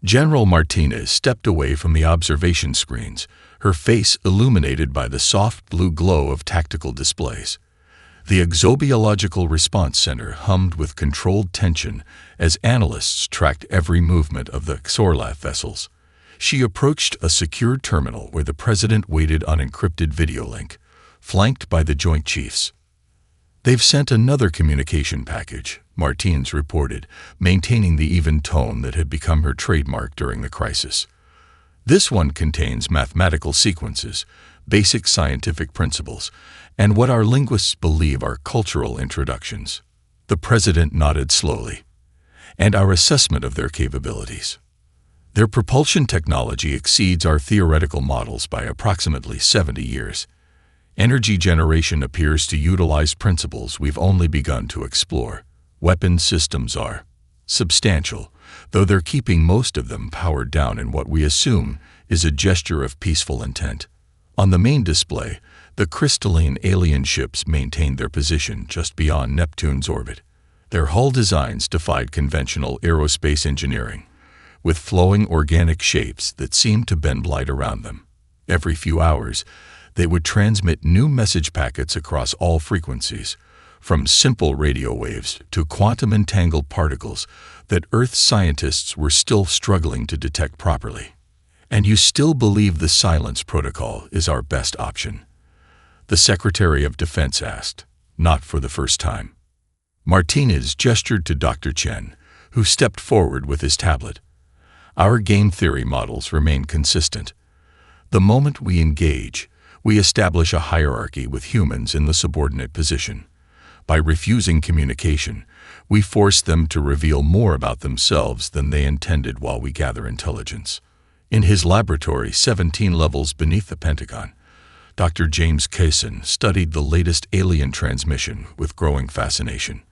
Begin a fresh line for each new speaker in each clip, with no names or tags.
General Martinez stepped away from the observation screens, her face illuminated by the soft blue glow of tactical displays. The Exobiological Response Center hummed with controlled tension as analysts tracked every movement of the Xorlath vessels. She approached a secure terminal where the president waited on encrypted video link, flanked by the Joint Chiefs. "They've sent another communication package," Martins reported, maintaining the even tone that had become her trademark during the crisis. "This one contains mathematical sequences, basic scientific principles, and what our linguists believe are cultural introductions." The president nodded slowly. "And our assessment of their capabilities. Their propulsion technology exceeds our theoretical models by approximately 70 years. Energy generation appears to utilize principles we've only begun to explore. Weapon systems are substantial, though they're keeping most of them powered down in what we assume is a gesture of peaceful intent." On the main display, the crystalline alien ships maintained their position just beyond Neptune's orbit. Their hull designs defied conventional aerospace engineering, with flowing organic shapes that seemed to bend light around them. Every few hours, they would transmit new message packets across all frequencies, from simple radio waves to quantum-entangled particles that Earth scientists were still struggling to detect properly. "And you still believe the silence protocol is our best option?" the Secretary of Defense asked, not for the first time. Martinez gestured to Dr. Chen, who stepped forward with his tablet. "Our game theory models remain consistent. The moment we engage, we establish a hierarchy with humans in the subordinate position. By refusing communication, we force them to reveal more about themselves than they intended while we gather intelligence." In his laboratory 17 levels beneath the Pentagon, Dr. James Kaysen studied the latest alien transmission with growing fascination.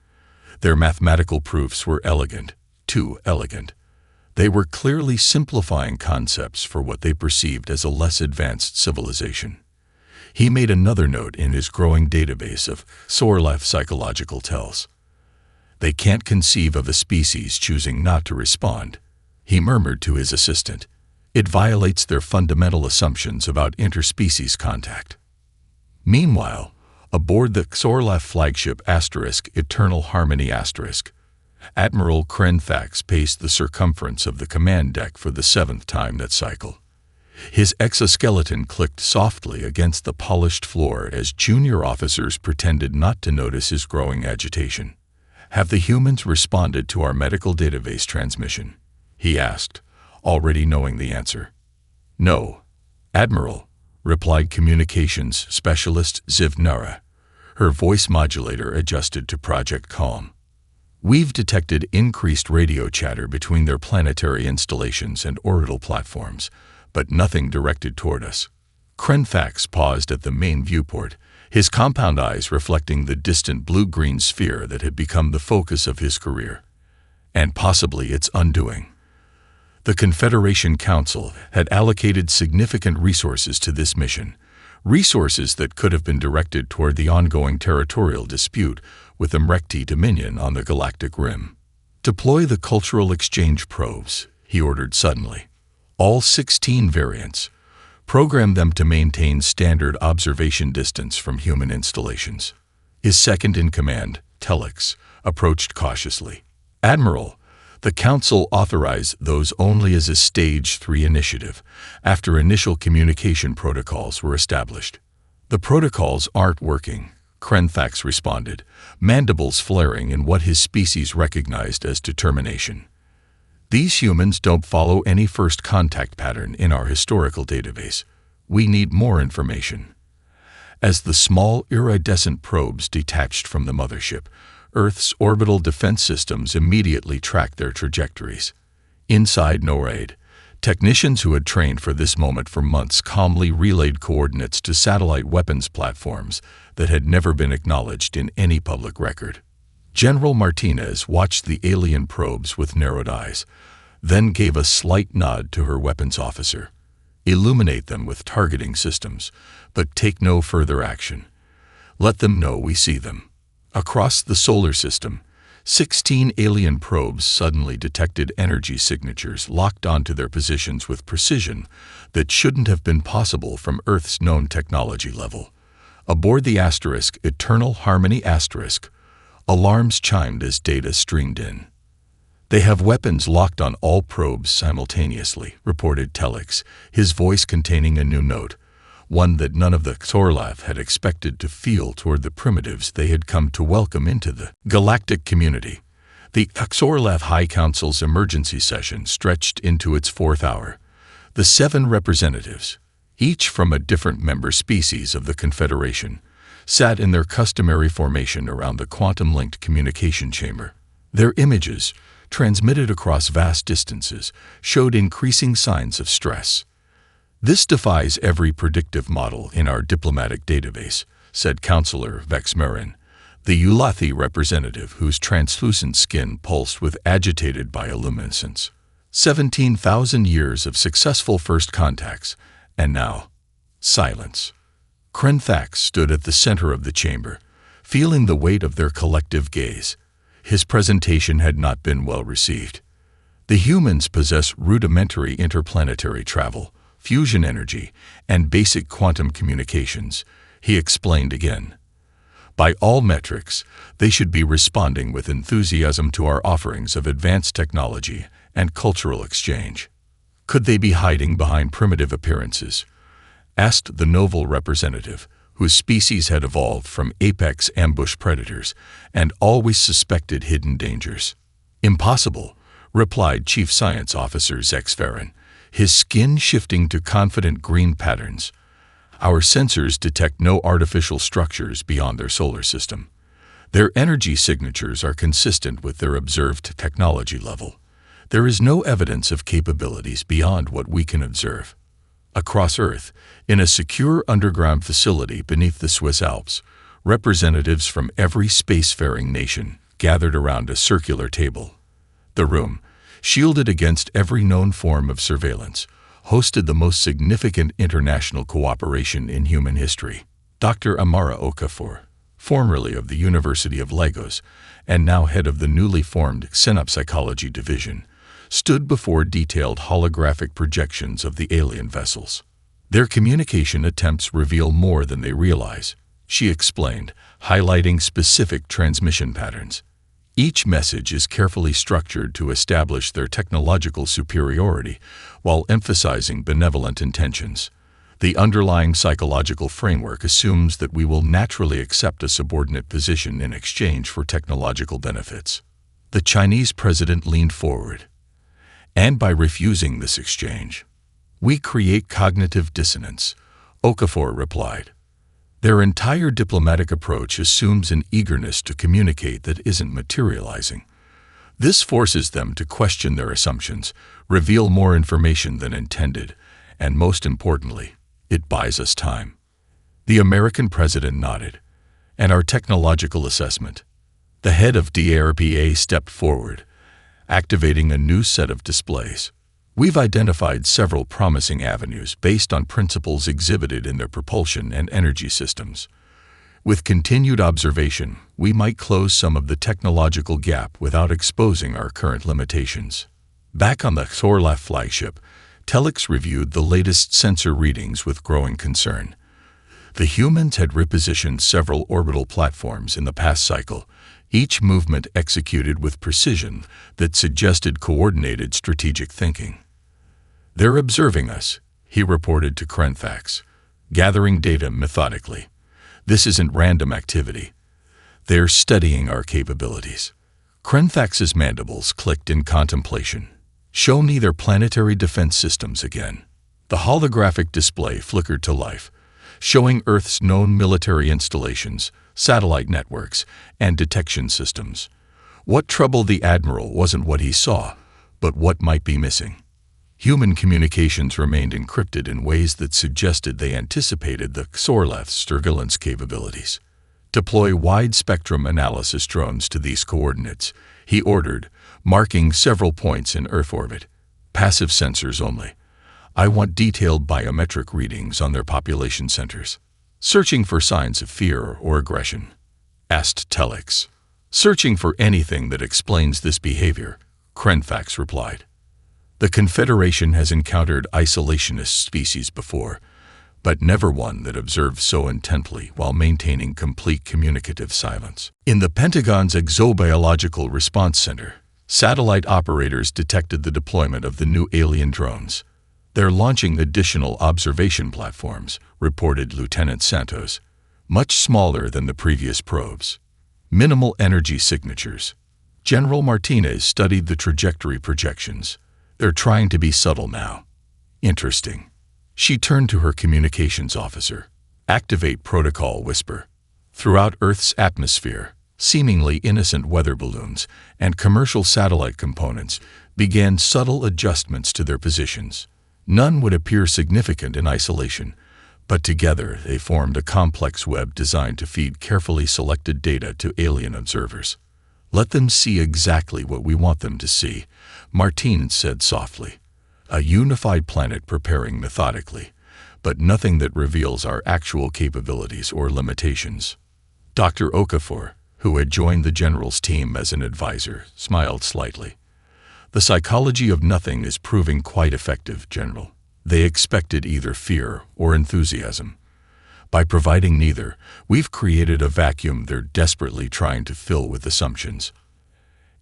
Their mathematical proofs were elegant, too elegant. They were clearly simplifying concepts for what they perceived as a less advanced civilization. He made another note in his growing database of Xorlath psychological tells. "They can't conceive of a species choosing not to respond," he murmured to his assistant. "It violates their fundamental assumptions about interspecies contact." Meanwhile, aboard the Xorlath flagship Eternal Harmony Admiral Krenfax paced the circumference of the command deck for the 7th time that cycle. His exoskeleton clicked softly against the polished floor as junior officers pretended not to notice his growing agitation. "Have the humans responded to our medical database transmission?" he asked, already knowing the answer. "No, Admiral," replied communications specialist Zivnara, her voice modulator adjusted to Project Calm. "We've detected increased radio chatter between their planetary installations and orbital platforms, but nothing directed toward us." Krenfax paused at the main viewport, his compound eyes reflecting the distant blue-green sphere that had become the focus of his career. And possibly its undoing. The Confederation Council had allocated significant resources to this mission, resources that could have been directed toward the ongoing territorial dispute with the Mrekti Dominion on the Galactic Rim. "Deploy the cultural exchange probes," he ordered suddenly. "All 16 variants. Program them to maintain standard observation distance from human installations." His second-in-command, Telex, approached cautiously. "Admiral, the Council authorized those only as a Stage 3 initiative, after initial communication protocols were established." "The protocols aren't working," Krenfax responded, mandibles flaring in what his species recognized as determination. "These humans don't follow any first contact pattern in our historical database. We need more information." As the small iridescent probes detached from the mothership, Earth's orbital defense systems immediately tracked their trajectories. Inside NORAD, technicians who had trained for this moment for months calmly relayed coordinates to satellite weapons platforms that had never been acknowledged in any public record. General Martinez watched the alien probes with narrowed eyes, then gave a slight nod to her weapons officer. "Illuminate them with targeting systems, but take no further action. Let them know we see them." Across the solar system, 16 alien probes suddenly detected energy signatures locked onto their positions with precision that shouldn't have been possible from Earth's known technology level. Aboard the Asterisk, Eternal Harmony Asterisk, alarms chimed as data streamed in. "They have weapons locked on all probes simultaneously," reported Telix, his voice containing a new note, one that none of the Xorlath had expected to feel toward the primitives they had come to welcome into the galactic community. The Xorlath High Council's emergency session stretched into its 4th hour. The 7 representatives, each from a different member species of the Confederation, sat in their customary formation around the quantum-linked communication chamber. Their images, transmitted across vast distances, showed increasing signs of stress. "This defies every predictive model in our diplomatic database," said Councillor Vexmarin, the Ulathi representative whose translucent skin pulsed with agitated bioluminescence. 17,000 years of successful first contacts, and now, silence. Krenfax stood at the center of the chamber, feeling the weight of their collective gaze. His presentation had not been well received. "The humans possess rudimentary interplanetary travel, fusion energy, and basic quantum communications," he explained again. "By all metrics, they should be responding with enthusiasm to our offerings of advanced technology and cultural exchange." "Could they be hiding behind primitive appearances?" asked the novel representative, whose species had evolved from apex ambush predators and always suspected hidden dangers. "Impossible," replied Chief Science Officer Zexferin, his skin shifting to confident green patterns. "Our sensors detect no artificial structures beyond their solar system. Their energy signatures are consistent with their observed technology level. There is no evidence of capabilities beyond what we can observe." Across Earth, in a secure underground facility beneath the Swiss Alps, representatives from every spacefaring nation gathered around a circular table. The room, shielded against every known form of surveillance, hosted the most significant international cooperation in human history. Dr. Amara Okafor, formerly of the University of Lagos and now head of the newly formed Xenopsychology Division, stood before detailed holographic projections of the alien vessels. "Their communication attempts reveal more than they realize," she explained, highlighting specific transmission patterns. "Each message is carefully structured to establish their technological superiority while emphasizing benevolent intentions. The underlying psychological framework assumes that we will naturally accept a subordinate position in exchange for technological benefits." The Chinese president leaned forward. "And by refusing this exchange, we create cognitive dissonance," Okafor replied. "Their entire diplomatic approach assumes an eagerness to communicate that isn't materializing. This forces them to question their assumptions, reveal more information than intended, and most importantly, it buys us time." The American president nodded. "And our technological assessment?" The head of DARPA stepped forward, activating a new set of displays. "We've identified several promising avenues based on principles exhibited in their propulsion and energy systems. With continued observation, we might close some of the technological gap without exposing our current limitations." Back on the Xorlath flagship, Telix reviewed the latest sensor readings with growing concern. The humans had repositioned several orbital platforms in the past cycle, each movement executed with precision that suggested coordinated strategic thinking. "They're observing us," he reported to Krenfax, "gathering data methodically. This isn't random activity. They're studying our capabilities." Krenfax's mandibles clicked in contemplation. "Show me their planetary defense systems again." The holographic display flickered to life, showing Earth's known military installations, satellite networks, and detection systems. What troubled the Admiral wasn't what he saw, but what might be missing. Human communications remained encrypted in ways that suggested they anticipated the Xorlath's surveillance capabilities. "Deploy wide-spectrum analysis drones to these coordinates," he ordered, marking several points in Earth orbit. "Passive sensors only. I want detailed biometric readings on their population centers." "Searching for signs of fear or aggression?" asked Telix. "Searching for anything that explains this behavior," Krenfax replied. "The Confederation has encountered isolationist species before, but never one that observed so intently while maintaining complete communicative silence." In the Pentagon's Exobiological Response Center, satellite operators detected the deployment of the new alien drones. "They're launching additional observation platforms," reported Lieutenant Santos, "much smaller than the previous probes. Minimal energy signatures." General Martinez studied the trajectory projections. "They're trying to be subtle now." "Interesting." She turned to her communications officer. "Activate protocol whisper." Throughout Earth's atmosphere, seemingly innocent weather balloons and commercial satellite components began subtle adjustments to their positions. None would appear significant in isolation, but together they formed a complex web designed to feed carefully selected data to alien observers. "Let them see exactly what we want them to see," Martinez said softly. "A unified planet preparing methodically, but nothing that reveals our actual capabilities or limitations." Dr. Okafor, who had joined the general's team as an advisor, smiled slightly. "The psychology of nothing is proving quite effective, General. They expected either fear or enthusiasm. By providing neither, we've created a vacuum they're desperately trying to fill with assumptions.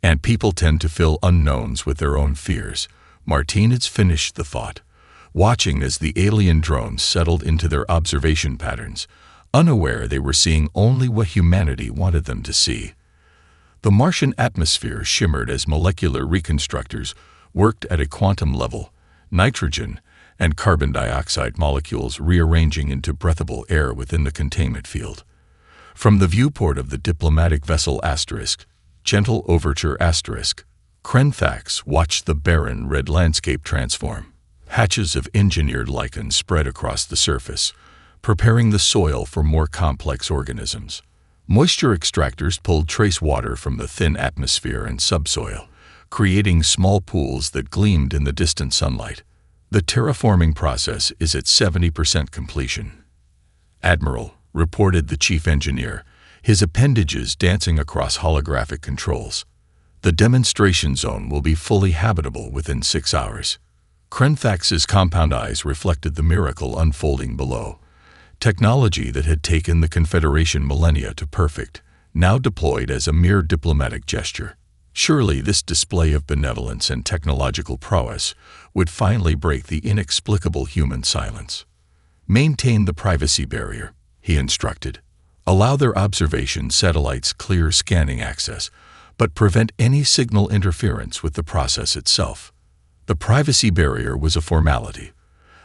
And people tend to fill unknowns with their own fears." Martinez finished the thought, watching as the alien drones settled into their observation patterns, unaware they were seeing only what humanity wanted them to see. The Martian atmosphere shimmered as molecular reconstructors worked at a quantum level, nitrogen and carbon dioxide molecules rearranging into breathable air within the containment field. From the viewport of the diplomatic vessel Asterisk, Gentle Overture Asterisk, Krenfax watched the barren red landscape transform. Patches of engineered lichen spread across the surface, preparing the soil for more complex organisms. Moisture extractors pulled trace water from the thin atmosphere and subsoil, creating small pools that gleamed in the distant sunlight. "The terraforming process is at 70% completion." "Admiral," reported the chief engineer, his appendages dancing across holographic controls. "The demonstration zone will be fully habitable within 6 hours." Krenfax's compound eyes reflected the miracle unfolding below. Technology that had taken the Confederation millennia to perfect, now deployed as a mere diplomatic gesture. Surely this display of benevolence and technological prowess would finally break the inexplicable human silence. "Maintain the privacy barrier," he instructed. "Allow their observation satellites clear scanning access, but prevent any signal interference with the process itself." The privacy barrier was a formality,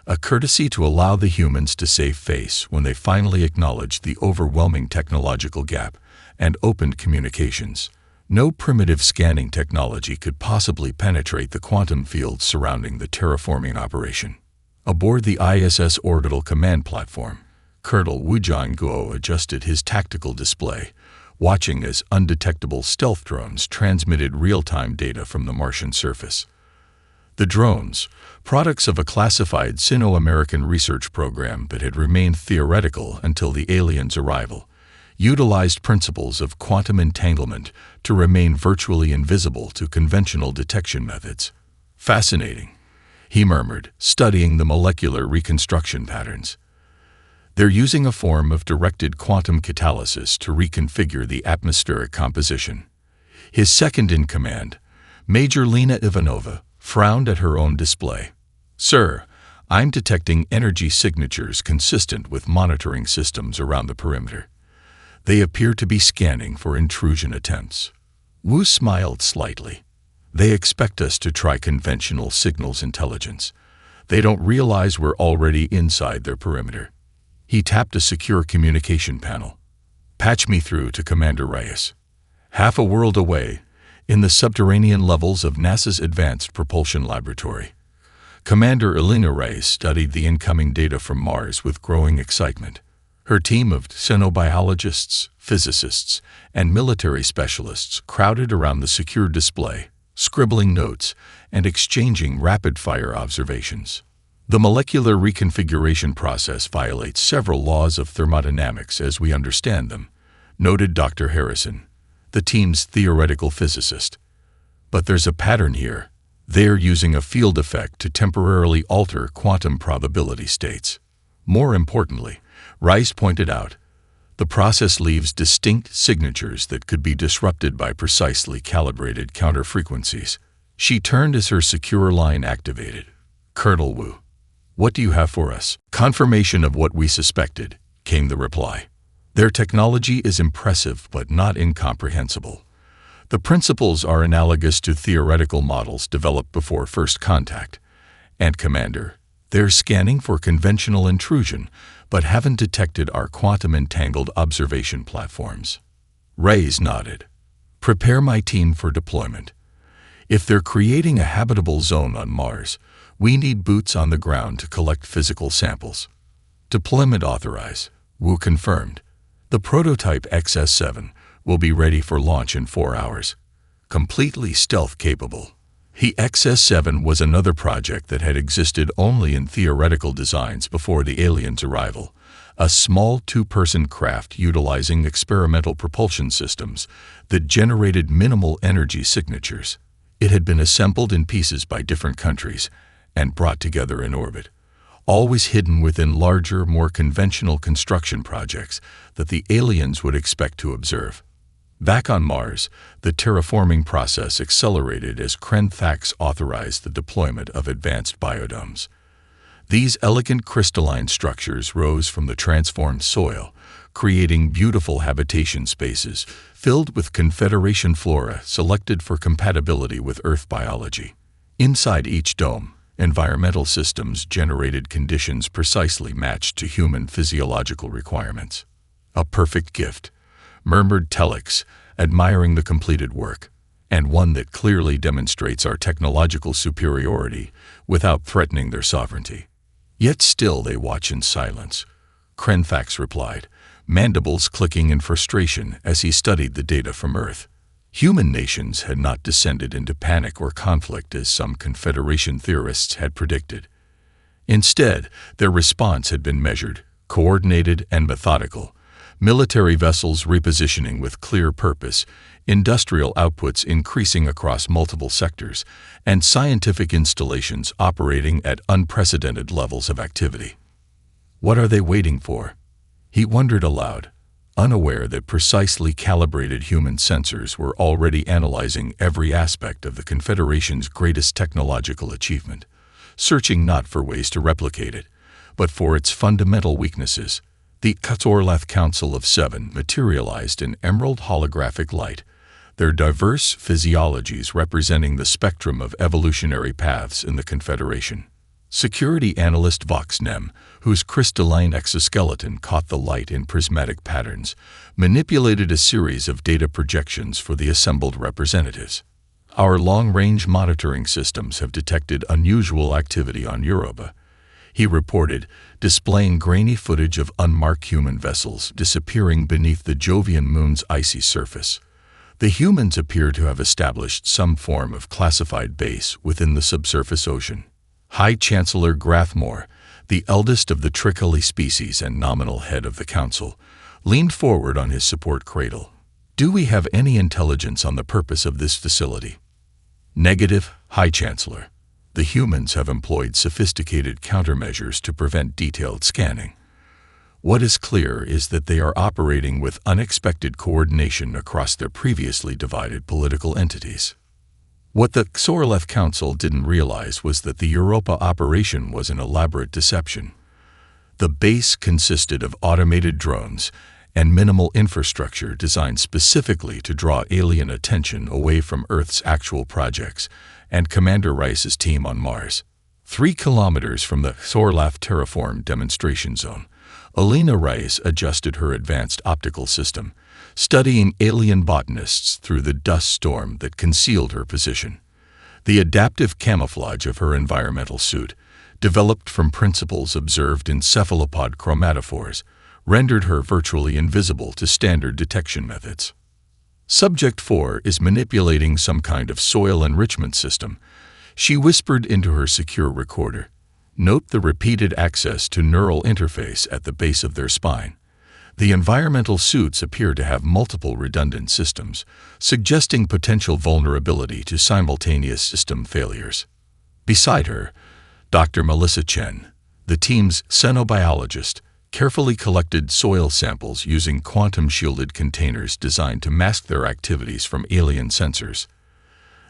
a courtesy to allow the humans to save face when they finally acknowledged the overwhelming technological gap and opened communications. No primitive scanning technology could possibly penetrate the quantum fields surrounding the terraforming operation. Aboard the ISS orbital command platform, Colonel Wujong Guo adjusted his tactical display, watching as undetectable stealth drones transmitted real-time data from the Martian surface. The drones, products of a classified Sino-American research program that had remained theoretical until the aliens' arrival, utilized principles of quantum entanglement to remain virtually invisible to conventional detection methods. "Fascinating," he murmured, studying the molecular reconstruction patterns. "They're using a form of directed quantum catalysis to reconfigure the atmospheric composition." His second-in-command, Major Lena Ivanova, frowned at her own display. "Sir, I'm detecting energy signatures consistent with monitoring systems around the perimeter. They appear to be scanning for intrusion attempts." Wu smiled slightly. "They expect us to try conventional signals intelligence. They don't realize we're already inside their perimeter." He tapped a secure communication panel. "Patch me through to Commander Reyes. Half a world away, in the subterranean levels of NASA's Advanced Propulsion Laboratory." Commander Elena Reyes studied the incoming data from Mars with growing excitement. Her team of xenobiologists, physicists, and military specialists crowded around the secure display, scribbling notes and exchanging rapid-fire observations. "The molecular reconfiguration process violates several laws of thermodynamics as we understand them," noted Dr. Harrison. the team's theoretical physicist. But there's a pattern here. They're using a field effect to temporarily alter quantum probability states. More importantly, Rice pointed out, the process leaves distinct signatures that could be disrupted by precisely calibrated counterfrequencies. She turned as her secure line activated. "Colonel Wu, what do you have for us?" "Confirmation of what we suspected," came the reply. "Their technology is impressive but not incomprehensible. The principles are analogous to theoretical models developed before first contact. And, Commander, they're scanning for conventional intrusion, but haven't detected our quantum-entangled observation platforms." Reyes nodded. "Prepare my team for deployment. If they're creating a habitable zone on Mars, we need boots on the ground to collect physical samples." "Deployment authorized," Wu confirmed. "The prototype XS-7 will be ready for launch in 4 hours. Completely stealth-capable." The XS-7 was another project that had existed only in theoretical designs before the aliens' arrival, a small 2-person craft utilizing experimental propulsion systems that generated minimal energy signatures. It had been assembled in pieces by different countries and brought together in orbit, always hidden within larger, more conventional construction projects that the aliens would expect to observe. Back on Mars, the terraforming process accelerated as Krenfax authorized the deployment of advanced biodomes. These elegant crystalline structures rose from the transformed soil, creating beautiful habitation spaces filled with Confederation flora selected for compatibility with Earth biology. Inside each dome, environmental systems generated conditions precisely matched to human physiological requirements. "A perfect gift," murmured Telex, admiring the completed work, "and one that clearly demonstrates our technological superiority without threatening their sovereignty." Yet still they watch in silence, Krenfax replied, mandibles clicking in frustration as he studied the data from Earth. Human nations had not descended into panic or conflict as some Confederation theorists had predicted. Instead, their response had been measured, coordinated, and methodical. Military vessels repositioning with clear purpose, industrial outputs increasing across multiple sectors, and scientific installations operating at unprecedented levels of activity. What are they waiting for? He wondered aloud, unaware that precisely calibrated human sensors were already analyzing every aspect of the Confederation's greatest technological achievement, searching not for ways to replicate it, but for its fundamental weaknesses. The Xorlath Council of Seven materialized in emerald holographic light, their diverse physiologies representing the spectrum of evolutionary paths in the Confederation. Security analyst Voxnem, whose crystalline exoskeleton caught the light in prismatic patterns, manipulated a series of data projections for the assembled representatives. "Our long-range monitoring systems have detected unusual activity on Europa," he reported, displaying grainy footage of unmarked human vessels disappearing beneath the Jovian moon's icy surface. The humans appear to have established some form of classified base within the subsurface ocean. High Chancellor Grathmore, the eldest of the Tricoli species and nominal head of the council, leaned forward on his support cradle. "Do we have any intelligence on the purpose of this facility?" "Negative, High Chancellor. The humans have employed sophisticated countermeasures to prevent detailed scanning. What is clear is that they are operating with unexpected coordination across their previously divided political entities." What the Xorlath Council didn't realize was that the Europa operation was an elaborate deception. The base consisted of automated drones and minimal infrastructure designed specifically to draw alien attention away from Earth's actual projects and Commander Rice's team on Mars. 3 kilometers from the Xorlath terraform demonstration zone, Alina Rice adjusted her advanced optical system, studying alien botanists through the dust storm that concealed her position. The adaptive camouflage of her environmental suit, developed from principles observed in cephalopod chromatophores, rendered her virtually invisible to standard detection methods. "Subject 4 is manipulating some kind of soil enrichment system," she whispered into her secure recorder. "Note the repeated access to neural interface at the base of their spine. The environmental suits appear to have multiple redundant systems, suggesting potential vulnerability to simultaneous system failures. Beside her, Dr. Melissa Chen, the team's xenobiologist, carefully collected soil samples using quantum-shielded containers designed to mask their activities from alien sensors.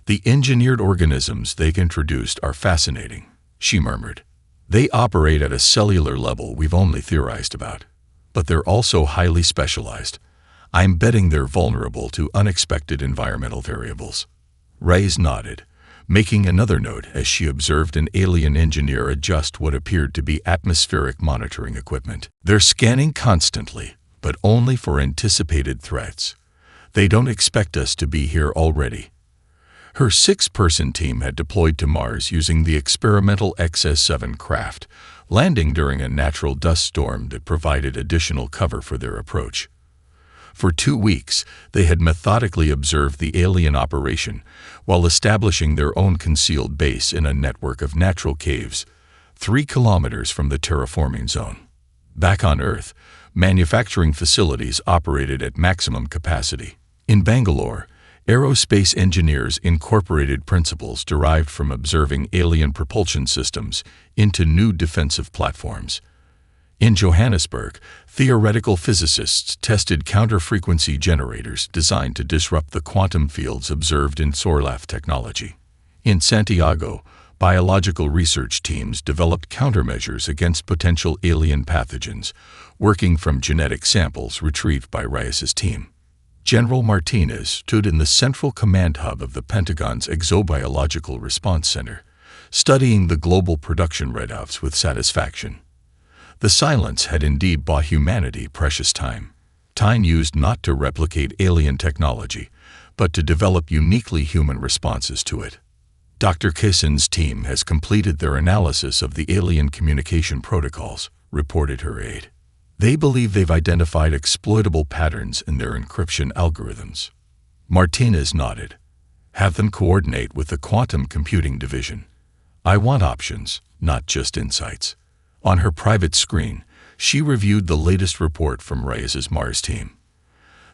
"The engineered organisms they've introduced are fascinating," she murmured. "They operate at a cellular level we've only theorized about. But they're also highly specialized. I'm betting they're vulnerable to unexpected environmental variables." Reyes nodded, making another note as she observed an alien engineer adjust what appeared to be atmospheric monitoring equipment. "They're scanning constantly, but only for anticipated threats. They don't expect us to be here already." Her 6-person team had deployed to Mars using the experimental XS-7 craft, landing during a natural dust storm that provided additional cover for their approach. For 2 weeks, they had methodically observed the alien operation while establishing their own concealed base in a network of natural caves, 3 kilometers from the terraforming zone. Back on Earth, manufacturing facilities operated at maximum capacity. In Bangalore, aerospace engineers incorporated principles derived from observing alien propulsion systems into new defensive platforms. In Johannesburg, theoretical physicists tested counter-frequency generators designed to disrupt the quantum fields observed in SORLAF technology. In Santiago, biological research teams developed countermeasures against potential alien pathogens, working from genetic samples retrieved by Reyes's team. General Martinez stood in the central command hub of the Pentagon's Exobiological Response Center, studying the global production readouts with satisfaction. The silence had indeed bought humanity precious time used not to replicate alien technology, but to develop uniquely human responses to it. Dr. Kissen's team has completed their analysis of the alien communication protocols, reported her aide. They believe they've identified exploitable patterns in their encryption algorithms. Martinez nodded. "Have them coordinate with the quantum computing division. I want options, not just insights." On her private screen, she reviewed the latest report from Reyes's Mars team.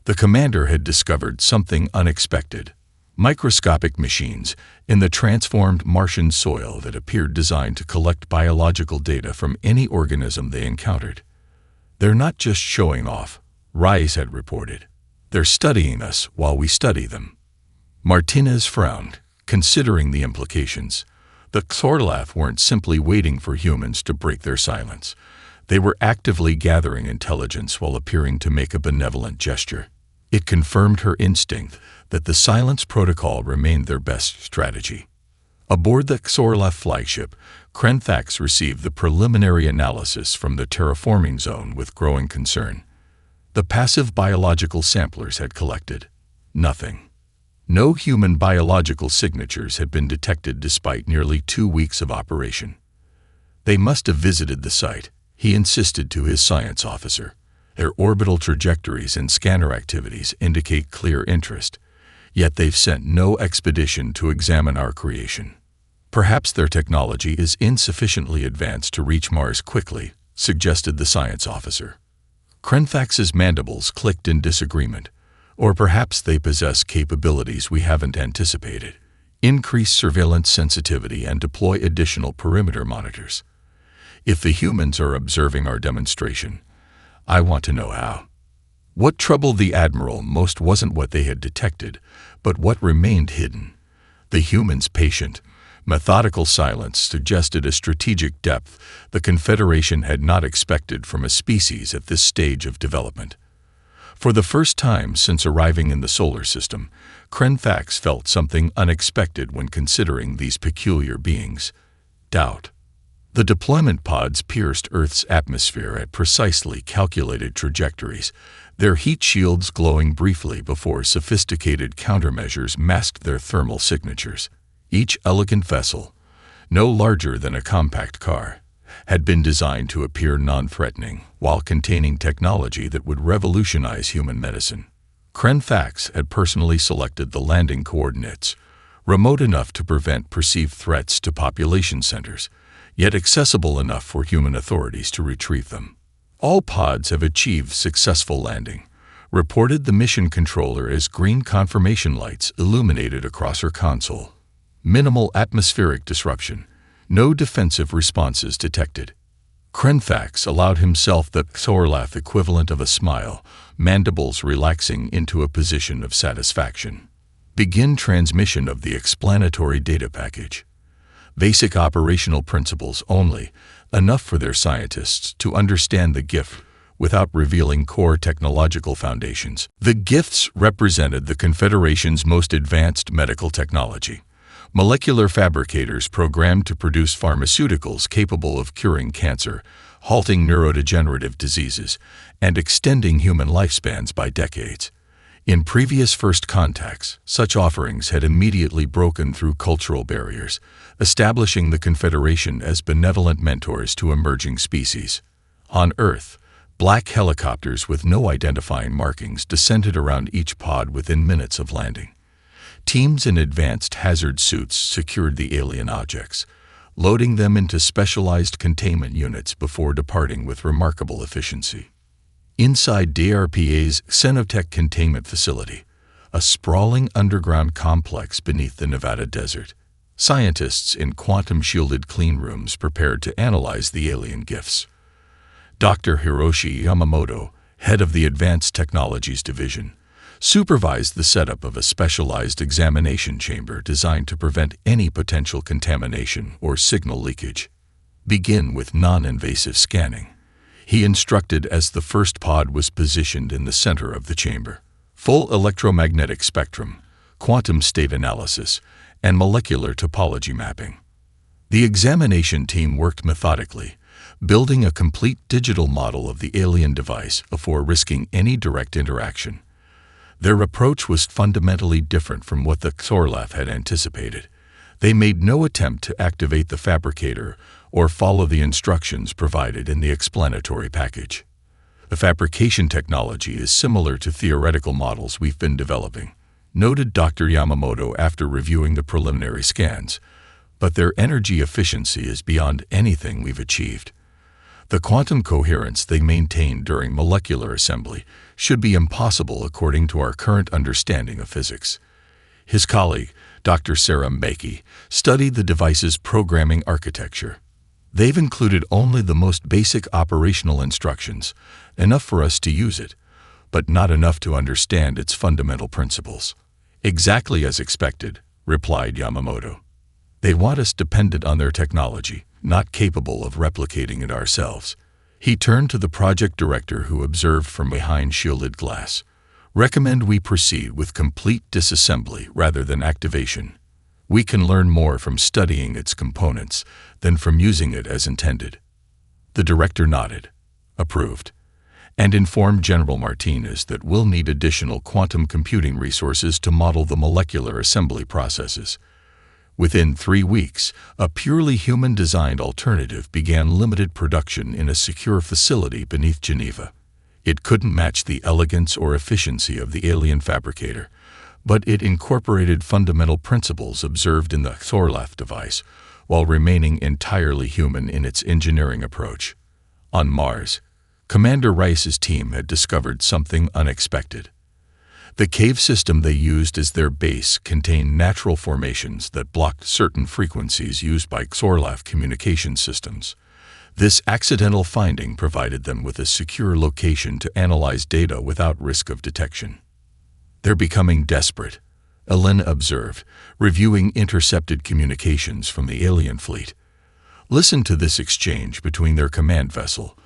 The commander had discovered something unexpected: microscopic machines in the transformed Martian soil that appeared designed to collect biological data from any organism they encountered. "They're not just showing off," Reyes had reported. "They're studying us while we study them." Martinez frowned, considering the implications. The XORLAF weren't simply waiting for humans to break their silence. They were actively gathering intelligence while appearing to make a benevolent gesture. It confirmed her instinct that the silence protocol remained their best strategy. Aboard the XORLAF flagship, Krenthaks received the preliminary analysis from the terraforming zone with growing concern. The passive biological samplers had collected nothing. No human biological signatures had been detected despite nearly 2 weeks of operation. "They must have visited the site," he insisted to his science officer. "Their orbital trajectories and scanner activities indicate clear interest, yet they've sent no expedition to examine our creation." "Perhaps their technology is insufficiently advanced to reach Mars quickly," suggested the science officer. Krenthak's mandibles clicked in disagreement. "Or perhaps they possess capabilities we haven't anticipated. Increase surveillance sensitivity and deploy additional perimeter monitors. If the humans are observing our demonstration, I want to know how." What troubled the Admiral most wasn't what they had detected, but what remained hidden. The humans' patient, methodical silence suggested a strategic depth the Confederation had not expected from a species at this stage of development. For the first time since arriving in the solar system, Krenthaks felt something unexpected when considering these peculiar beings: doubt. The deployment pods pierced Earth's atmosphere at precisely calculated trajectories, their heat shields glowing briefly before sophisticated countermeasures masked their thermal signatures. Each elegant vessel, no larger than a compact car, had been designed to appear non-threatening while containing technology that would revolutionize human medicine. Krenthaks had personally selected the landing coordinates, remote enough to prevent perceived threats to population centers, yet accessible enough for human authorities to retrieve them. All pods have achieved successful landing, reported the mission controller as green confirmation lights illuminated across her console. Minimal atmospheric disruption. No defensive responses detected. Krenfax allowed himself the Xorlath equivalent of a smile, mandibles relaxing into a position of satisfaction. Begin transmission of the explanatory data package. Basic operational principles only, enough for their scientists to understand the gift without revealing core technological foundations. The gifts represented the Confederation's most advanced medical technology. Molecular fabricators programmed to produce pharmaceuticals capable of curing cancer, halting neurodegenerative diseases, and extending human lifespans by decades. In previous first contacts, such offerings had immediately broken through cultural barriers, establishing the Confederation as benevolent mentors to emerging species. On Earth, black helicopters with no identifying markings descended around each pod within minutes of landing. Teams in advanced hazard suits secured the alien objects, loading them into specialized containment units before departing with remarkable efficiency. Inside DRPA's Xenotech containment facility, a sprawling underground complex beneath the Nevada desert, scientists in quantum-shielded clean rooms prepared to analyze the alien gifts. Dr. Hiroshi Yamamoto, head of the Advanced Technologies Division, supervised the setup of a specialized examination chamber designed to prevent any potential contamination or signal leakage. Begin with non-invasive scanning, he instructed as the first pod was positioned in the center of the chamber. Full electromagnetic spectrum, quantum state analysis, and molecular topology mapping. The examination team worked methodically, building a complete digital model of the alien device before risking any direct interaction. Their approach was fundamentally different from what the Xorlath had anticipated. They made no attempt to activate the fabricator or follow the instructions provided in the explanatory package. The fabrication technology is similar to theoretical models we've been developing, noted Dr. Yamamoto after reviewing the preliminary scans, but their energy efficiency is beyond anything we've achieved. The quantum coherence they maintain during molecular assembly should be impossible according to our current understanding of physics. His colleague, Dr. Sarah Mackey, studied the device's programming architecture. They've included only the most basic operational instructions, enough for us to use it, but not enough to understand its fundamental principles. Exactly as expected, replied Yamamoto. They want us dependent on their technology, not capable of replicating it ourselves. He turned to the project director who observed from behind shielded glass. Recommend we proceed with complete disassembly rather than activation. We can learn more from studying its components than from using it as intended. The director nodded, approved, and informed General Martinez that we'll need additional quantum computing resources to model the molecular assembly processes. Within 3 weeks, a purely human-designed alternative began limited production in a secure facility beneath Geneva. It couldn't match the elegance or efficiency of the alien fabricator, but it incorporated fundamental principles observed in the Xorlath device, while remaining entirely human in its engineering approach. On Mars, Commander Rice's team had discovered something unexpected. The cave system they used as their base contained natural formations that blocked certain frequencies used by Xorlath communication systems. This accidental finding provided them with a secure location to analyze data without risk of detection. They're becoming desperate, Elena observed, reviewing intercepted communications from the alien fleet. Listen to this exchange between their command vessel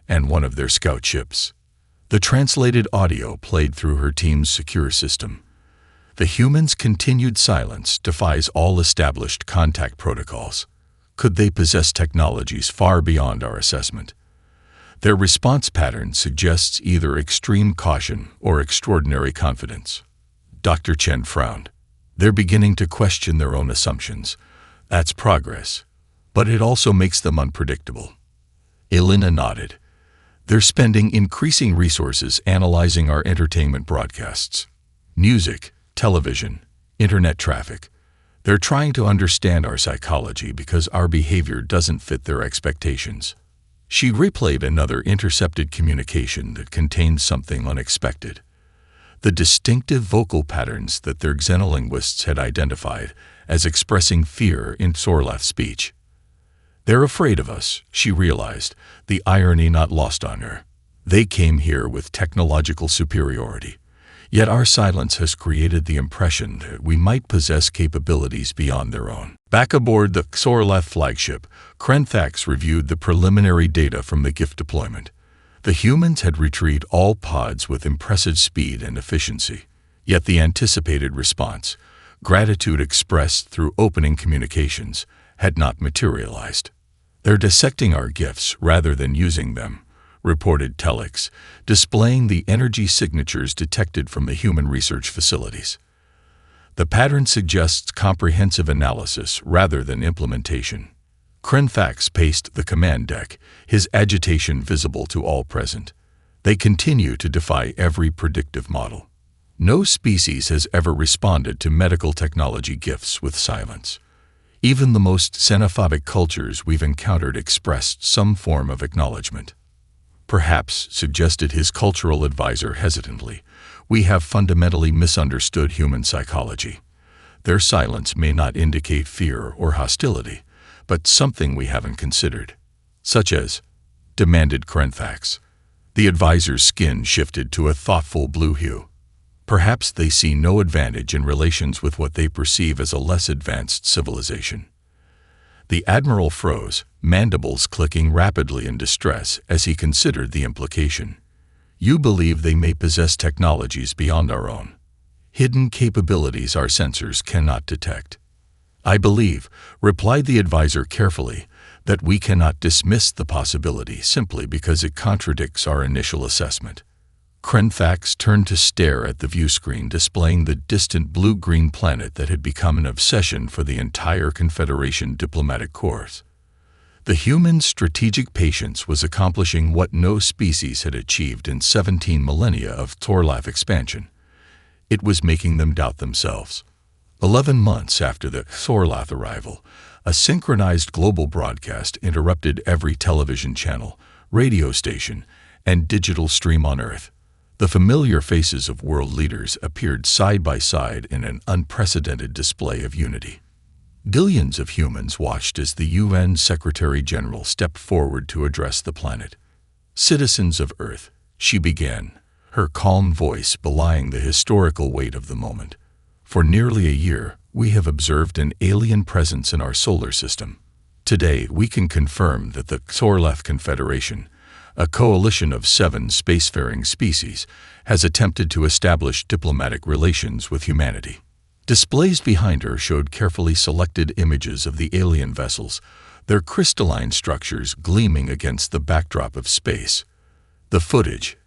and one of their scout ships. The translated audio played through her team's secure system. The humans' continued silence defies all established contact protocols. Could they possess technologies far beyond our assessment? Their response pattern suggests either extreme caution or extraordinary confidence. Dr. Chen frowned. They're beginning to question their own assumptions. That's progress, but it also makes them unpredictable. Elena nodded. They're spending increasing resources analyzing our entertainment broadcasts. Music, television, internet traffic. They're trying to understand our psychology because our behavior doesn't fit their expectations. She replayed another intercepted communication that contained something unexpected. The distinctive vocal patterns that their xenolinguists had identified as expressing fear in Sorlath's speech. "They're afraid of us," she realized, the irony not lost on her. "They came here with technological superiority. Yet our silence has created the impression that we might possess capabilities beyond their own." Back aboard the Sorlath flagship, Krenthax reviewed the preliminary data from the gift deployment. The humans had retrieved all pods with impressive speed and efficiency. Yet the anticipated response, gratitude expressed through opening communications, had not materialized. "They're dissecting our gifts rather than using them," reported Telex, displaying the energy signatures detected from the human research facilities. The pattern suggests comprehensive analysis rather than implementation. Krenthax paced the command deck, his agitation visible to all present. "They continue to defy every predictive model. No species has ever responded to medical technology gifts with silence. Even the most xenophobic cultures we've encountered expressed some form of acknowledgement." "Perhaps," suggested his cultural advisor hesitantly, "we have fundamentally misunderstood human psychology. Their silence may not indicate fear or hostility, but something we haven't considered." "Such as?" demanded Krenthax. The advisor's skin shifted to a thoughtful blue hue. "Perhaps they see no advantage in relations with what they perceive as a less advanced civilization." The Admiral froze, mandibles clicking rapidly in distress as he considered the implication. "You believe they may possess technologies beyond our own. Hidden capabilities our sensors cannot detect." "I believe," replied the advisor carefully, "that we cannot dismiss the possibility simply because it contradicts our initial assessment." Krenthax turned to stare at the viewscreen displaying the distant blue-green planet that had become an obsession for the entire Confederation diplomatic corps. The human strategic patience was accomplishing what no species had achieved in 17 millennia of Sorlath expansion. It was making them doubt themselves. 11 months after the Sorlath arrival, a synchronized global broadcast interrupted every television channel, radio station, and digital stream on Earth. The familiar faces of world leaders appeared side by side in an unprecedented display of unity. Billions of humans watched as the UN Secretary-General stepped forward to address the planet. "Citizens of Earth," she began, her calm voice belying the historical weight of the moment. "For nearly a year, we have observed an alien presence in our solar system. Today, we can confirm that the Sorlath Confederation, a coalition of 7 spacefaring species, has attempted to establish diplomatic relations with humanity." Displays behind her showed carefully selected images of the alien vessels, their crystalline structures gleaming against the backdrop of space. The footage,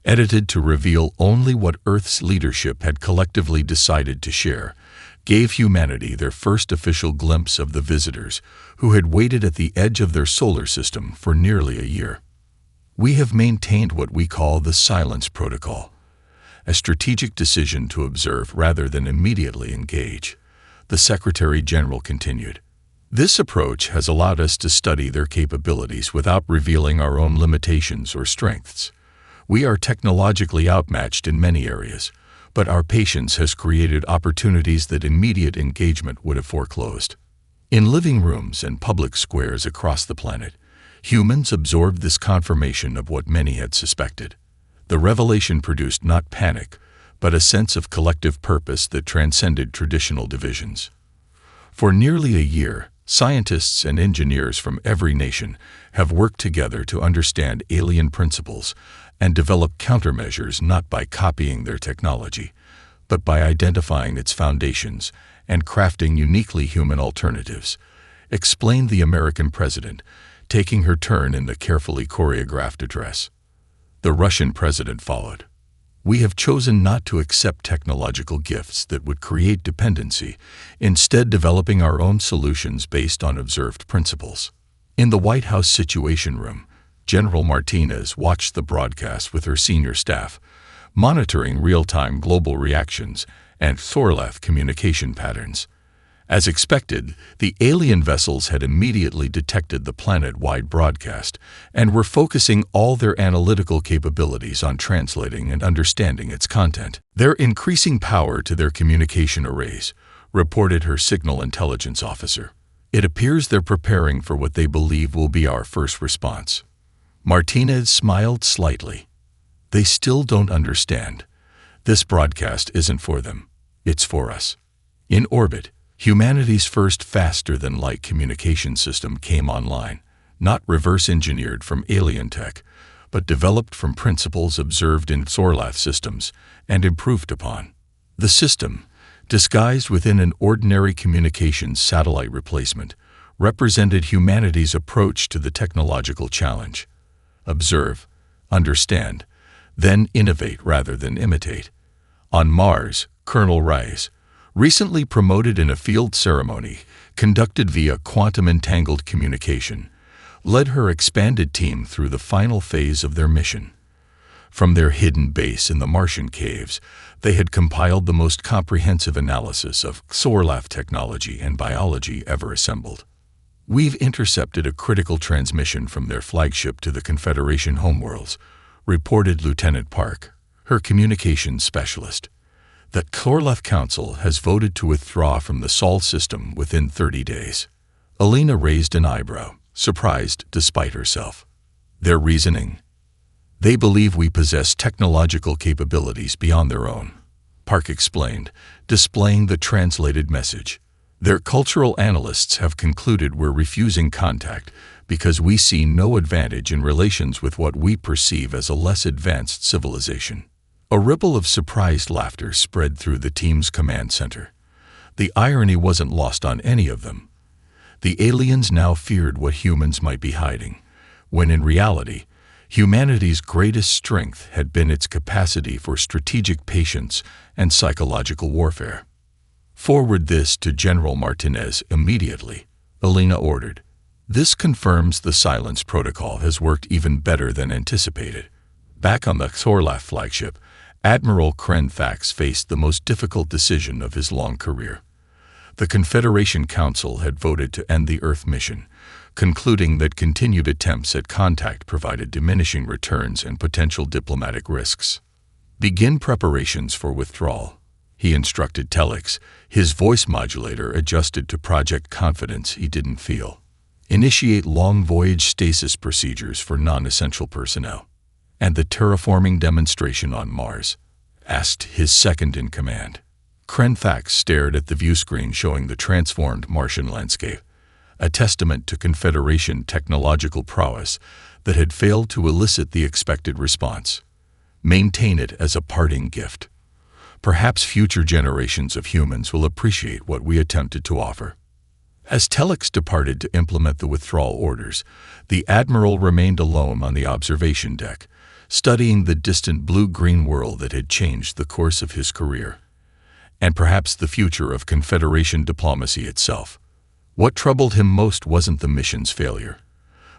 edited to reveal only what Earth's leadership had collectively decided to share, gave humanity their first official glimpse of the visitors who had waited at the edge of their solar system for nearly a year. "We have maintained what we call the silence protocol, a strategic decision to observe rather than immediately engage," the Secretary-General continued. "This approach has allowed us to study their capabilities without revealing our own limitations or strengths. We are technologically outmatched in many areas, but our patience has created opportunities that immediate engagement would have foreclosed." In living rooms and public squares across the planet, humans absorbed this confirmation of what many had suspected. The revelation produced not panic, but a sense of collective purpose that transcended traditional divisions. For nearly a year, scientists and engineers from every nation have worked together to understand alien principles and develop countermeasures not by copying their technology, but by identifying its foundations and crafting uniquely human alternatives, explained the American president, taking her turn in the carefully choreographed address. The Russian president followed. "We have chosen not to accept technological gifts that would create dependency, instead developing our own solutions based on observed principles." In the White House Situation Room, General Martinez watched the broadcast with her senior staff, monitoring real-time global reactions and Sorlath communication patterns. As expected, the alien vessels had immediately detected the planet-wide broadcast and were focusing all their analytical capabilities on translating and understanding its content. They're increasing power to their communication arrays, reported her signal intelligence officer. It appears they're preparing for what they believe will be our first response. Martinez smiled slightly. They still don't understand. This broadcast isn't for them. It's for us. In orbit, humanity's first faster-than-light communication system came online, not reverse-engineered from alien tech, but developed from principles observed in Sorlath systems and improved upon. The system, disguised within an ordinary communications satellite replacement, represented humanity's approach to the technological challenge. Observe, understand, then innovate rather than imitate. On Mars, Colonel Rice, recently promoted in a field ceremony conducted via quantum-entangled communication, led her expanded team through the final phase of their mission. From their hidden base in the Martian caves, they had compiled the most comprehensive analysis of Sorlath technology and biology ever assembled. We've intercepted a critical transmission from their flagship to the Confederation homeworlds, reported Lieutenant Park, her communications specialist. The Sorlath Council has voted to withdraw from the Sol system within 30 days. Alina raised an eyebrow, surprised despite herself. Their reasoning? They believe we possess technological capabilities beyond their own, Park explained, displaying the translated message. Their cultural analysts have concluded we're refusing contact because we see no advantage in relations with what we perceive as a less advanced civilization. A ripple of surprised laughter spread through the team's command center. The irony wasn't lost on any of them. The aliens now feared what humans might be hiding, when in reality, humanity's greatest strength had been its capacity for strategic patience and psychological warfare. Forward this to General Martinez immediately, Alina ordered. This confirms the silence protocol has worked even better than anticipated. Back on the Sorlath flagship, Admiral Krenfax faced the most difficult decision of his long career. The Confederation Council had voted to end the Earth mission, concluding that continued attempts at contact provided diminishing returns and potential diplomatic risks. Begin preparations for withdrawal, he instructed Telex, his voice modulator adjusted to project confidence he didn't feel. Initiate long voyage stasis procedures for non-essential personnel. And the terraforming demonstration on Mars? Asked his second-in-command. Krenfax stared at the viewscreen showing the transformed Martian landscape, a testament to Confederation technological prowess that had failed to elicit the expected response. Maintain it as a parting gift. Perhaps future generations of humans will appreciate what we attempted to offer. As Telex departed to implement the withdrawal orders, the Admiral remained alone on the observation deck, studying the distant blue-green world that had changed the course of his career, and perhaps the future of Confederation diplomacy itself. What troubled him most wasn't the mission's failure,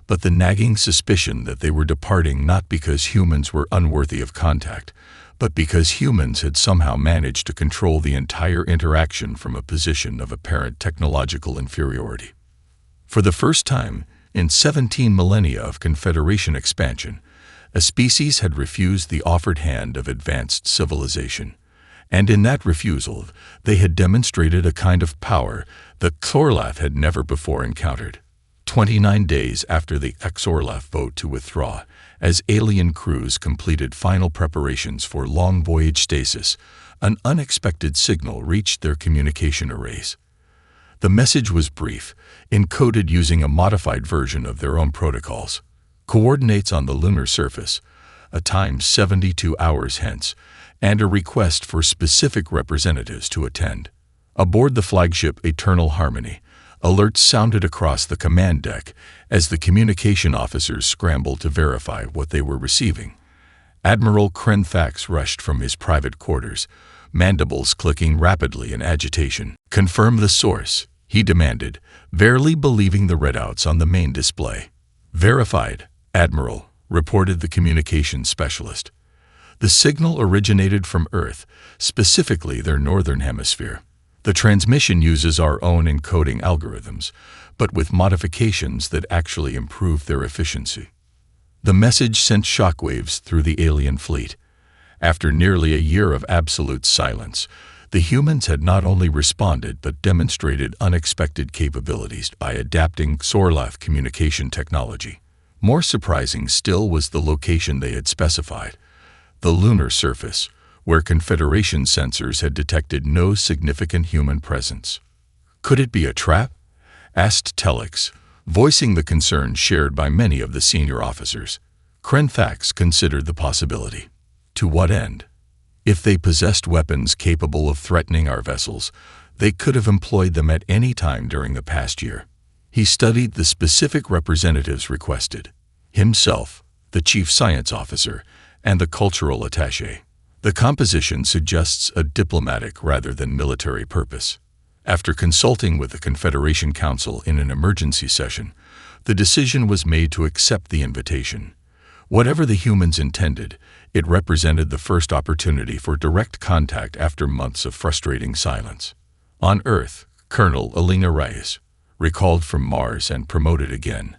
but the nagging suspicion that they were departing not because humans were unworthy of contact, but because humans had somehow managed to control the entire interaction from a position of apparent technological inferiority. For the first time in 17 millennia of Confederation expansion, a species had refused the offered hand of advanced civilization, and in that refusal, they had demonstrated a kind of power that Sorlath had never before encountered. 29 days after the Sorlath vote to withdraw, as alien crews completed final preparations for long voyage stasis, an unexpected signal reached their communication arrays. The message was brief, encoded using a modified version of their own protocols. Coordinates on the lunar surface, a time 72 hours hence, and a request for specific representatives to attend. Aboard the flagship Eternal Harmony, alerts sounded across the command deck as the communication officers scrambled to verify what they were receiving. Admiral Krenfax rushed from his private quarters, mandibles clicking rapidly in agitation. "Confirm the source," he demanded, barely believing the readouts on the main display. "Verified, Admiral," reported the communications specialist. The signal originated from Earth, specifically their northern hemisphere. The transmission uses our own encoding algorithms, but with modifications that actually improve their efficiency. The message sent shockwaves through the alien fleet. After nearly a year of absolute silence, the humans had not only responded but demonstrated unexpected capabilities by adapting Xorlath communication technology. More surprising still was the location they had specified, the lunar surface, where Confederation sensors had detected no significant human presence. Could it be a trap? Asked Telix, voicing the concern shared by many of the senior officers. Krenfax considered the possibility. To what end? If they possessed weapons capable of threatening our vessels, they could have employed them at any time during the past year. He studied the specific representatives requested, himself, the chief science officer, and the cultural attaché. The composition suggests a diplomatic rather than military purpose. After consulting with the Confederation Council in an emergency session, the decision was made to accept the invitation. Whatever the humans intended, it represented the first opportunity for direct contact after months of frustrating silence. On Earth, Colonel Alina Reyes, recalled from Mars and promoted again,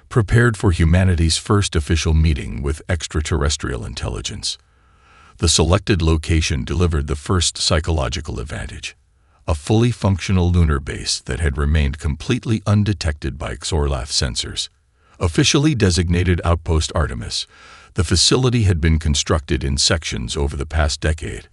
prepared for humanity's first official meeting with extraterrestrial intelligence. The selected location delivered the first psychological advantage, a fully functional lunar base that had remained completely undetected by Xorlath sensors. Officially designated Outpost Artemis, the facility had been constructed in sections over the past decade,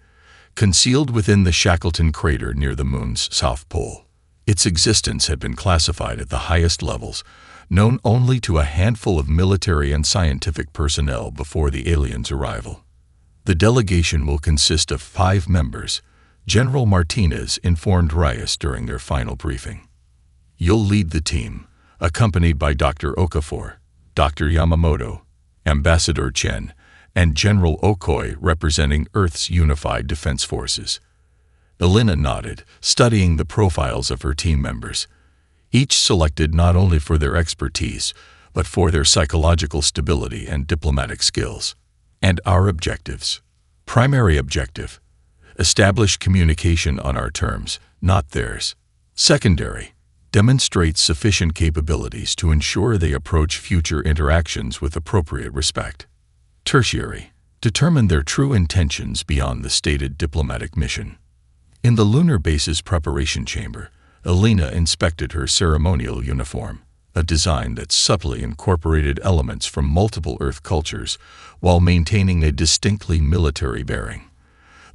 concealed within the Shackleton crater near the Moon's south pole. Its existence had been classified at the highest levels, known only to a handful of military and scientific personnel before the aliens' arrival. The delegation will consist of 5 members, General Martinez informed Reyes during their final briefing. You'll lead the team, accompanied by Dr. Okafor, Dr. Yamamoto, Ambassador Chen, and General Okoi representing Earth's Unified Defense Forces. Alina nodded, studying the profiles of her team members, each selected not only for their expertise, but for their psychological stability and diplomatic skills. And our objectives. Primary objective: establish communication on our terms, not theirs. Secondary: demonstrate sufficient capabilities to ensure they approach future interactions with appropriate respect. Tertiary: determine their true intentions beyond the stated diplomatic mission. In the lunar base's preparation chamber, Alina inspected her ceremonial uniform, a design that subtly incorporated elements from multiple Earth cultures while maintaining a distinctly military bearing.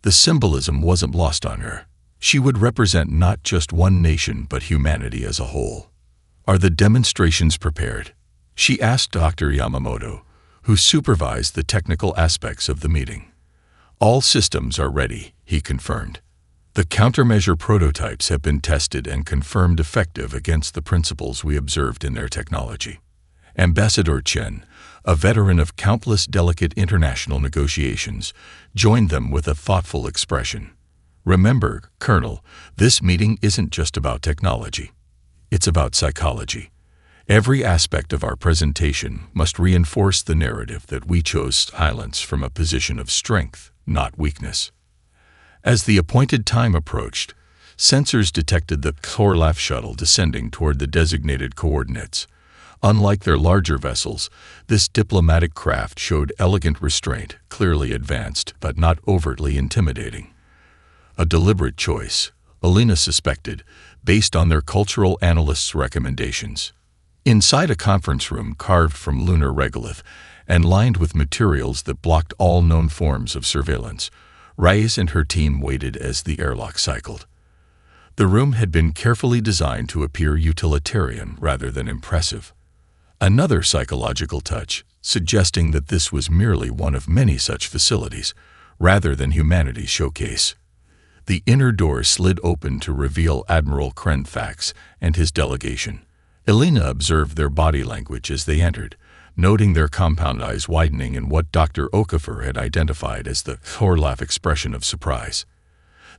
The symbolism wasn't lost on her. She would represent not just one nation but humanity as a whole. Are the demonstrations prepared? She asked Dr. Yamamoto, who supervised the technical aspects of the meeting. All systems are ready, he confirmed. The countermeasure prototypes have been tested and confirmed effective against the principles we observed in their technology. Ambassador Chen, a veteran of countless delicate international negotiations, joined them with a thoughtful expression. Remember, Colonel, this meeting isn't just about technology. It's about psychology. Every aspect of our presentation must reinforce the narrative that we chose silence from a position of strength, not weakness. As the appointed time approached, sensors detected the Xorlath shuttle descending toward the designated coordinates. Unlike their larger vessels, this diplomatic craft showed elegant restraint, clearly advanced, but not overtly intimidating. A deliberate choice, Alina suspected, based on their cultural analysts' recommendations. Inside a conference room carved from lunar regolith and lined with materials that blocked all known forms of surveillance, Reyes and her team waited as the airlock cycled. The room had been carefully designed to appear utilitarian rather than impressive. Another psychological touch, suggesting that this was merely one of many such facilities, rather than humanity's showcase. The inner door slid open to reveal Admiral Krenfax and his delegation. Alina observed their body language as they entered, noting their compound eyes widening in what Dr. Okafor had identified as the Xorlath expression of surprise.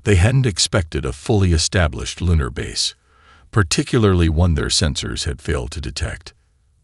They hadn't expected a fully established lunar base, particularly one their sensors had failed to detect.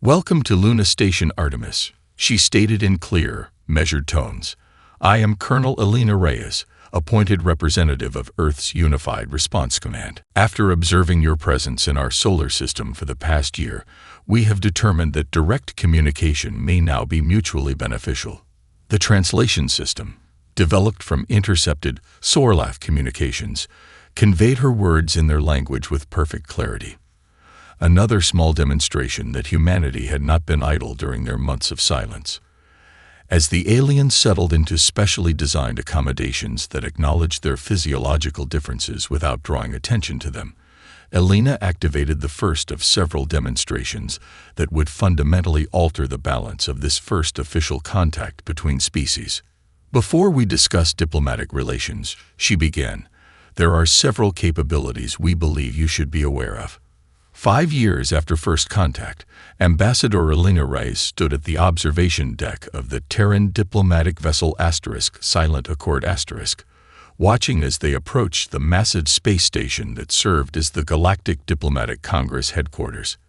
"Welcome to Luna Station Artemis," she stated in clear, measured tones. "I am Colonel Alina Reyes, appointed representative of Earth's Unified Response Command. After observing your presence in our solar system for the past year, we have determined that direct communication may now be mutually beneficial. The translation system, developed from intercepted Sorlath communications, conveyed her words in their language with perfect clarity. Another small demonstration that humanity had not been idle during their months of silence. As the aliens settled into specially designed accommodations that acknowledged their physiological differences without drawing attention to them, Elena activated the first of several demonstrations that would fundamentally alter the balance of this first official contact between species. Before we discuss diplomatic relations, she began, there are several capabilities we believe you should be aware of. 5 years after first contact, Ambassador Elena Reyes stood at the observation deck of the Terran diplomatic vessel Silent Accord *, watching as they approached the massive space station that served as the Galactic Diplomatic Congress headquarters.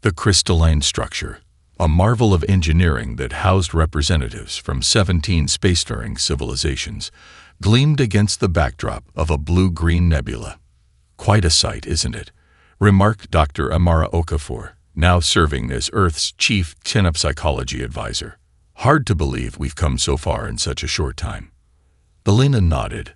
The crystalline structure, a marvel of engineering that housed representatives from 17 spacefaring civilizations, gleamed against the backdrop of a blue-green nebula. Quite a sight, isn't it? Remarked Dr. Amara Okafor, now serving as Earth's chief psychology advisor. Hard to believe we've come so far in such a short time. Elena nodded,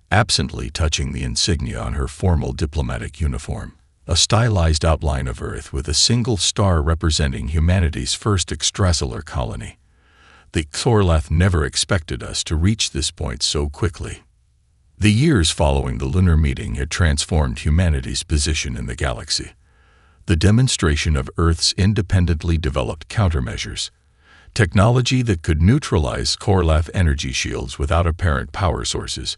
absently touching the insignia on her formal diplomatic uniform, a stylized outline of Earth with a single star representing humanity's first extrasolar colony. The Sorlath never expected us to reach this point so quickly. The years following the lunar meeting had transformed humanity's position in the galaxy. The demonstration of Earth's independently developed countermeasures, technology that could neutralize Sorlath energy shields without apparent power sources,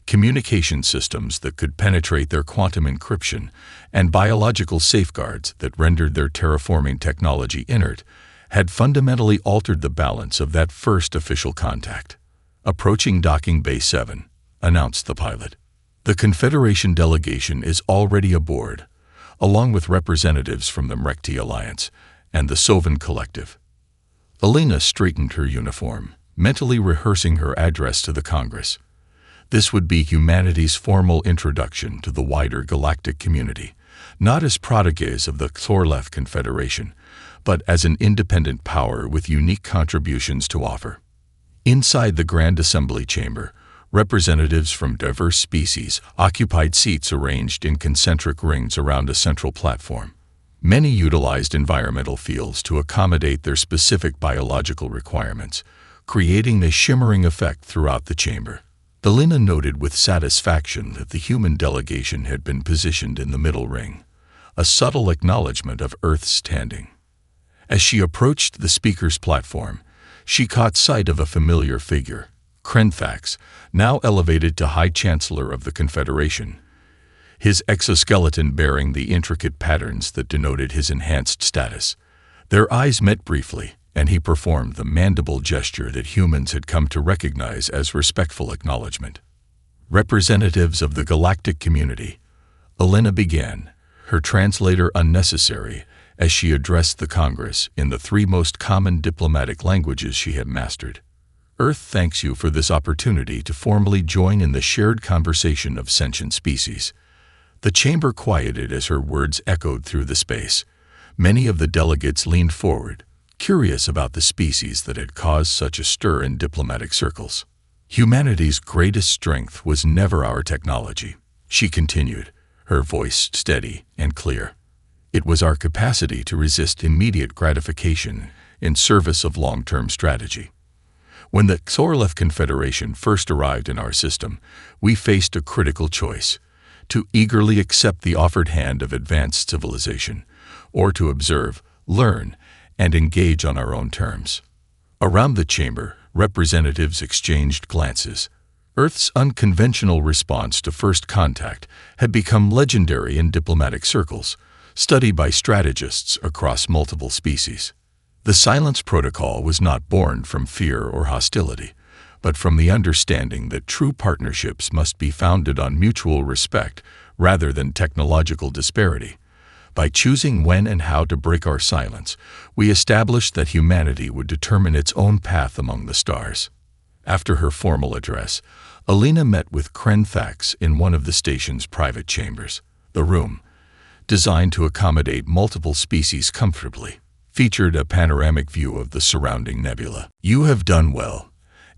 communication systems that could penetrate their quantum encryption, and biological safeguards that rendered their terraforming technology inert, had fundamentally altered the balance of that first official contact. Approaching Docking Bay 7, announced the pilot. The Confederation delegation is already aboard, along with representatives from the Mrekti Alliance and the Sovan Collective. Elena straightened her uniform, mentally rehearsing her address to the Congress. This would be humanity's formal introduction to the wider galactic community, not as prodigies of the Sorlath Confederation, but as an independent power with unique contributions to offer. Inside the Grand Assembly Chamber, representatives from diverse species occupied seats arranged in concentric rings around a central platform. Many utilized environmental fields to accommodate their specific biological requirements, creating a shimmering effect throughout the chamber. Elena noted with satisfaction that the human delegation had been positioned in the middle ring, a subtle acknowledgement of Earth's standing. As she approached the speaker's platform, she caught sight of a familiar figure, Krenfax, now elevated to High Chancellor of the Confederation, his exoskeleton bearing the intricate patterns that denoted his enhanced status. Their eyes met briefly, and he performed the mandible gesture that humans had come to recognize as respectful acknowledgement. Representatives of the galactic community, Elena began, her translator unnecessary, as she addressed the Congress in the 3 most common diplomatic languages she had mastered. Earth thanks you for this opportunity to formally join in the shared conversation of sentient species. The chamber quieted as her words echoed through the space. Many of the delegates leaned forward, curious about the species that had caused such a stir in diplomatic circles. Humanity's greatest strength was never our technology, she continued, her voice steady and clear. It was our capacity to resist immediate gratification in service of long-term strategy. When the Sorlath Confederation first arrived in our system, we faced a critical choice: to eagerly accept the offered hand of advanced civilization, or to observe, learn, and engage on our own terms. Around the chamber, representatives exchanged glances. Earth's unconventional response to first contact had become legendary in diplomatic circles, studied by strategists across multiple species. The silence protocol was not born from fear or hostility, but from the understanding that true partnerships must be founded on mutual respect rather than technological disparity. By choosing when and how to break our silence, we established that humanity would determine its own path among the stars. After her formal address, Alina met with Krenfax in one of the station's private chambers. The room, designed to accommodate multiple species comfortably, featured a panoramic view of the surrounding nebula. "You have done well,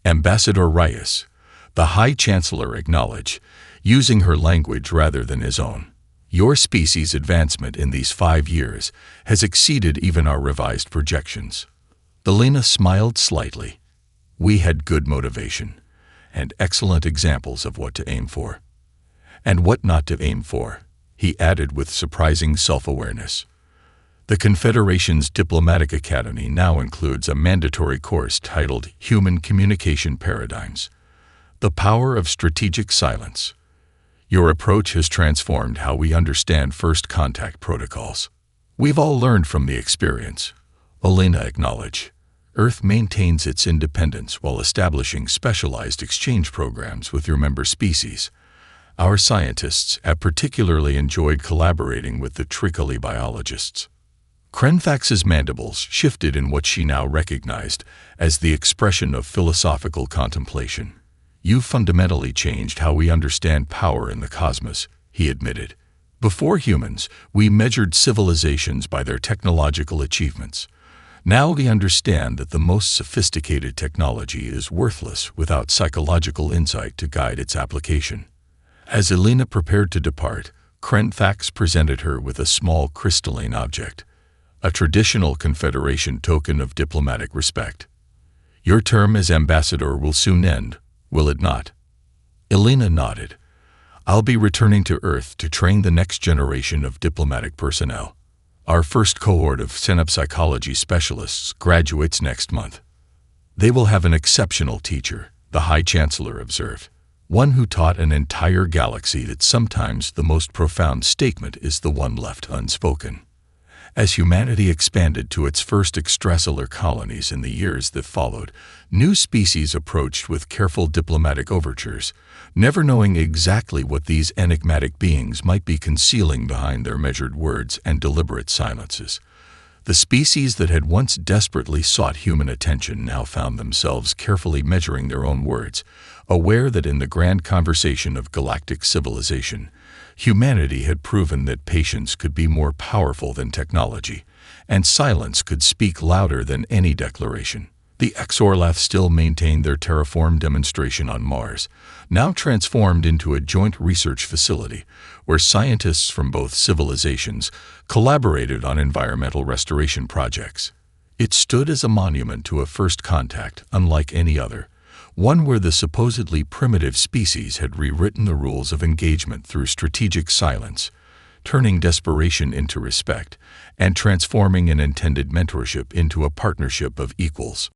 Ambassador Reyes," the High Chancellor acknowledged, using her language rather than his own. "Your species' advancement in these 5 years has exceeded even our revised projections." Alina smiled slightly. "We had good motivation, and excellent examples of what to aim for. And what not to aim for," he added with surprising self-awareness. The Confederation's Diplomatic Academy now includes a mandatory course titled Human Communication Paradigms: The Power of Strategic Silence. "Your approach has transformed how we understand first contact protocols. We've all learned from the experience," Alina acknowledged. "Earth maintains its independence while establishing specialized exchange programs with your member species. Our scientists have particularly enjoyed collaborating with the Tricoli biologists." Krenfax's mandibles shifted in what she now recognized as the expression of philosophical contemplation. "You've fundamentally changed how we understand power in the cosmos," he admitted. "Before humans, we measured civilizations by their technological achievements. Now we understand that the most sophisticated technology is worthless without psychological insight to guide its application." As Alina prepared to depart, Krenfax presented her with a small crystalline object, a traditional Confederation token of diplomatic respect. "Your term as ambassador will soon end, will it not?" Alina nodded. "I'll be returning to Earth to train the next generation of diplomatic personnel. Our first cohort of synapsychology specialists graduates next month. They will have an exceptional teacher," the High Chancellor observed. "One who taught an entire galaxy that sometimes the most profound statement is the one left unspoken." As humanity expanded to its first extrasolar colonies in the years that followed, new species approached with careful diplomatic overtures, never knowing exactly what these enigmatic beings might be concealing behind their measured words and deliberate silences. The species that had once desperately sought human attention now found themselves carefully measuring their own words, aware that in the grand conversation of galactic civilization, humanity had proven that patience could be more powerful than technology, and silence could speak louder than any declaration. The Exorlath still maintained their terraform demonstration on Mars, now transformed into a joint research facility where scientists from both civilizations collaborated on environmental restoration projects. It stood as a monument to a first contact unlike any other, one where the supposedly primitive species had rewritten the rules of engagement through strategic silence, turning desperation into respect and transforming an intended mentorship into a partnership of equals.